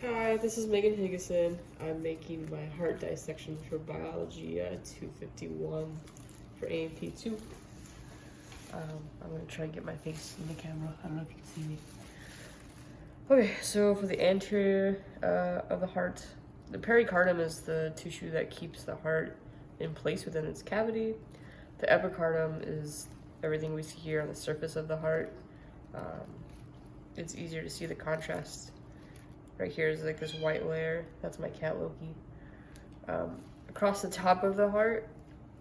Hi, this is Megan Higgison. I'm making my heart dissection for biology 251 for AMP2. I'm going to try and get my face in the camera. I don't know if you can see me. Okay, so for the anterior of the heart, the pericardium is the tissue that keeps the heart in place within its cavity. The epicardium is everything we see here on the surface of the heart. It's easier to see the contrast. Right here is like this white layer. That's my cat Loki. Across the top of the heart,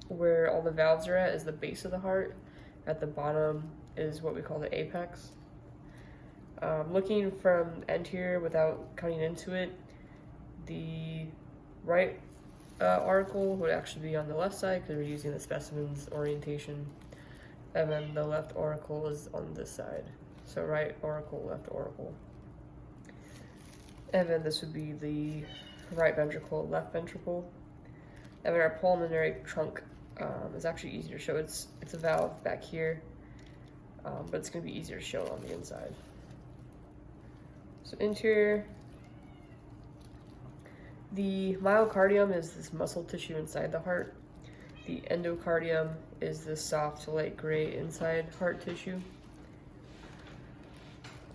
where all the valves are at, is the base of the heart. At the bottom is what we call the apex. Looking from anterior without cutting into it, the right auricle would actually be on the left side because we're using the specimen's orientation. And then the left auricle is on this side. So right auricle, left auricle. And then this would be the right ventricle, left ventricle. And then our pulmonary trunk is actually easier to show. It's a valve back here, but it's going to be easier to show on the inside. So interior, the myocardium is this muscle tissue inside the heart. The endocardium is this soft light gray inside heart tissue.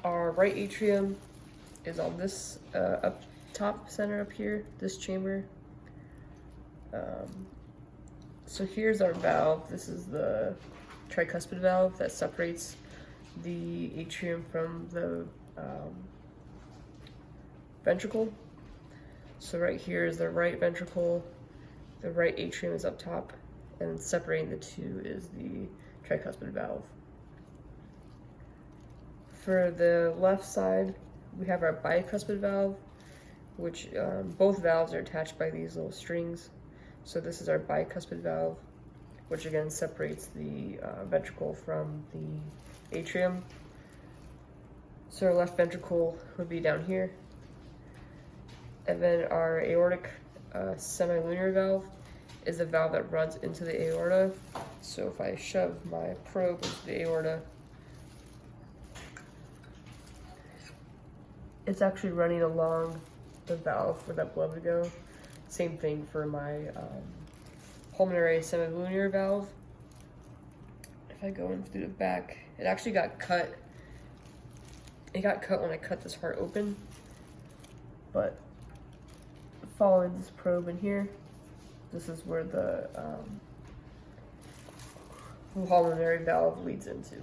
Our right atrium is on this up top center up here, this chamber. So here's our valve. This is the tricuspid valve that separates the atrium from the ventricle. So right here is the right ventricle, the right atrium is up top, and separating the two is the tricuspid valve. For the left side, we have our bicuspid valve, which both valves are attached by these little strings. So this is our bicuspid valve, which again separates the ventricle from the atrium. So our left ventricle would be down here. And then our aortic semilunar valve is the valve that runs into the aorta. So if I shove my probe into the aorta, it's actually running along the valve for that blood to go. Same thing for my pulmonary semilunar valve. If I go in through the back, it actually got cut. It got cut when I cut this heart open, but following this probe in here, this is where the pulmonary valve leads into.